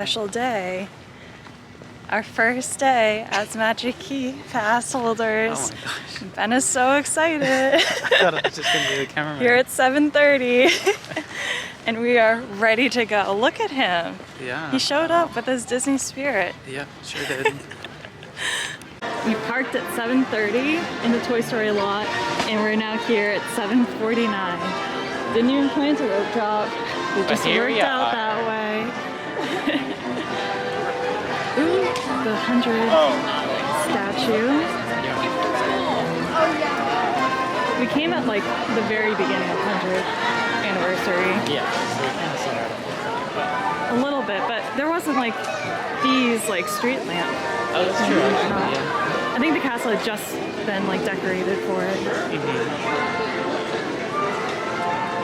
Special day. Our first day as Magic Key pass holders. Oh my gosh. Ben is so excited. I thought I was just going to be the cameraman. Here at 7:30 and we are ready to go. Look at him. Yeah. He showed up with his Disney spirit. Yeah, sure did. We parked at 7:30 in the Toy Story lot and we're now here at 7:49. Didn't even plan to rope drop. It just worked out that way. Ooh, the 100 statue. We came at like the very beginning of 100th anniversary. Yeah, so we kind of saw it a little bit, but there wasn't like these like street lamp. Oh, that's true. Yeah. I think the castle had just been like decorated for it.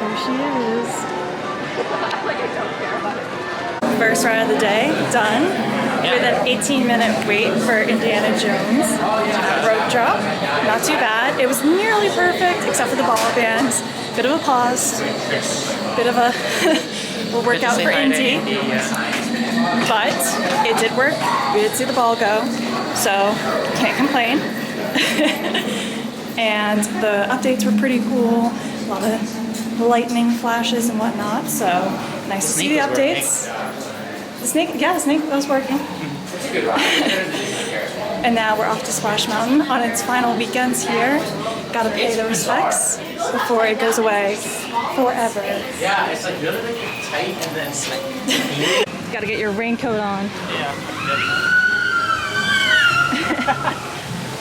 There she is. First ride of the day, done. With an 18-minute wait for Indiana Jones. Rope drop, not too bad. It was nearly perfect, except for the ball bands. Bit of a pause, bit of a workout for Indy. But it did work. We did see the ball go, so can't complain. And the updates were pretty cool. A lot of lightning flashes and whatnot, so nice to see the updates. The snake was working. And now we're off to Splash Mountain on its final weekends here. Gotta pay the respects before it goes away forever. Yeah, it's like really tight and then it's like... Gotta get your raincoat on. Yeah.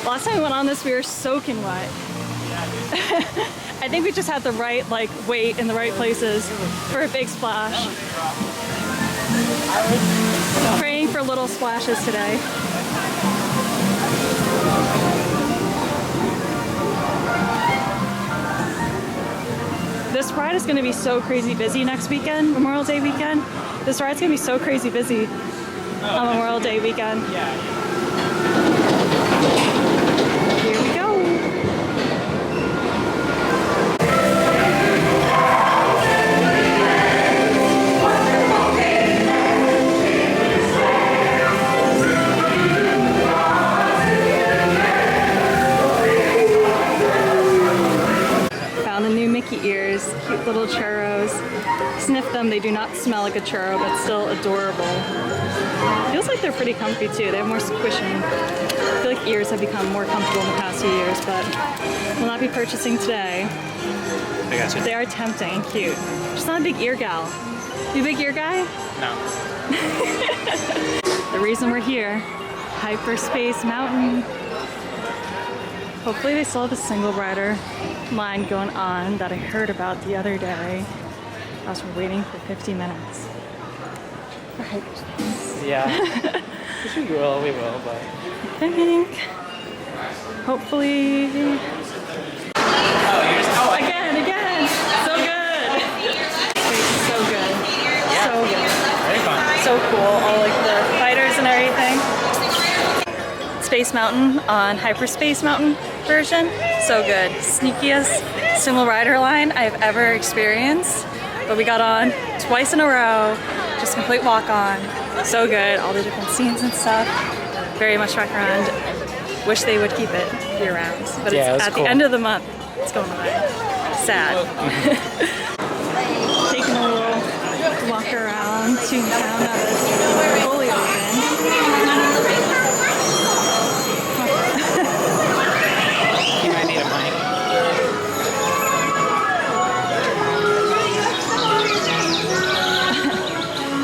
Last time we went on this, we were soaking wet. I think we just had the right weight in the right places for a big splash. Praying for little splashes today. This ride is going to be so crazy busy next weekend, Memorial Day weekend. This ride's going to be so crazy busy on Memorial Day weekend. Here we go. Found the new Mickey ears, cute little churros. Sniff them, they do not smell like a churro, but still adorable. Feels like they're pretty comfy too, they have more squishing. I feel like ears have become more comfortable in the past few years, but will not be purchasing today. I got you. They are tempting and cute. Just not a big ear gal. You a big ear guy? No. The reason we're here, Hyperspace Mountain. Hopefully they still have a single rider line going on that I heard about the other day. As we're waiting for 50 minutes for Hyperspace. Yeah. we will, but... I think. Hopefully. Again. So good. So good. So good. Very fun. So cool. All like the fighters and everything. Space Mountain on Hyperspace Mountain version. So good. Sneakiest single rider line I've ever experienced. But we got on twice in a row. Just complete walk on. So good. All the different scenes and stuff. Very much recommend. Wish they would keep it year round. But it's at the end of the month. It's going away. Sad. Taking a little walk around Toontown now that it's fully open. You might need a mic.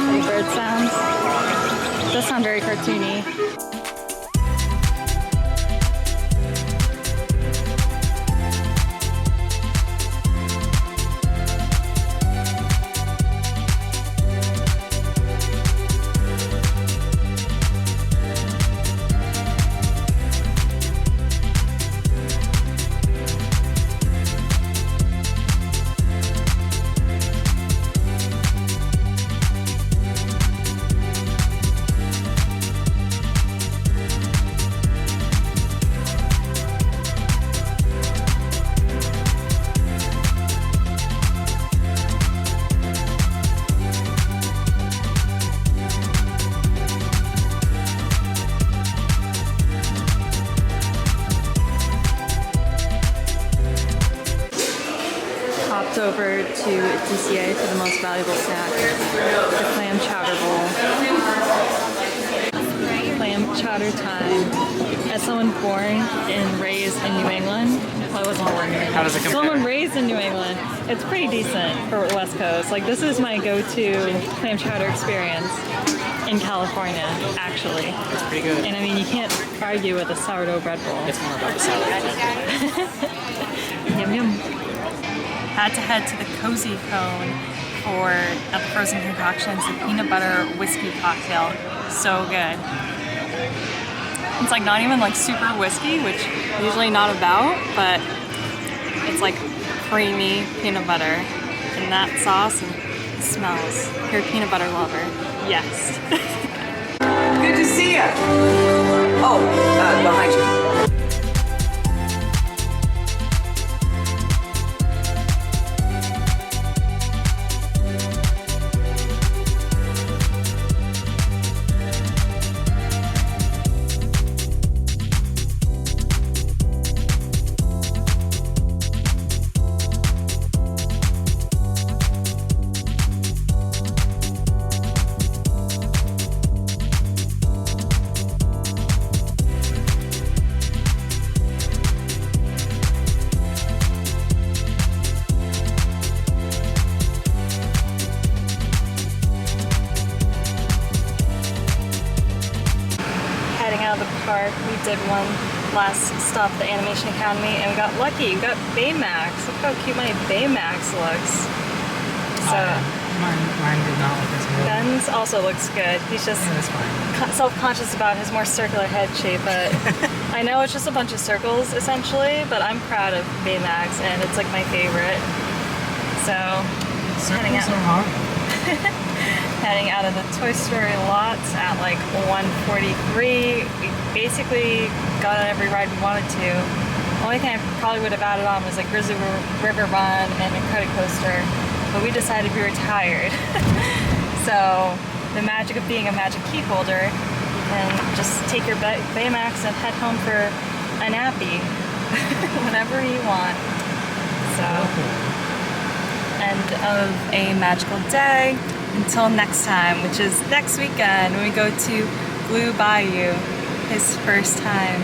Any bird sounds? It does sound very cartoony. to DCA for the most valuable snack, the clam chowder bowl. Clam chowder time. As someone born and raised in New England, well, I wasn't born in New England. How does it compare? Someone raised in New England, it's pretty decent for the West Coast. Like, this is my go-to clam chowder experience in California, actually. It's pretty good. And I mean, you can't argue with a sourdough bread bowl. It's more about the salad. Yum yum. Had to head to the Cozy Cone for at the Frozen Concoctions, the peanut butter whiskey cocktail. So good. It's like not even like super whiskey, which usually not about, but it's like creamy peanut butter and that sauce and it smells. You're a peanut butter lover. Yes. Good to see you. Oh, behind you. Heading out of the park, we did one last stop at the Animation Academy and we got lucky. We got Baymax. Look how cute my Baymax looks. So Mine did not look as good. Ben's also looks good. He's just Yeah, that's fine. self-conscious about his more circular head shape, but I know it's just a bunch of circles essentially, but I'm proud of Baymax and it's like my favorite. So heading out. Circles are hard. Heading out of the Toy Story lots at like 1:43. We basically got on every ride we wanted to. The only thing I probably would have added on was like Grizzly River Run and Incredicoaster, but we decided we were tired. So the magic of being a magic key holder, you can just take your Baymax and head home for a nappy whenever you want. So, end of a magical day. Until next time, which is next weekend when we go to Blue Bayou, his first time.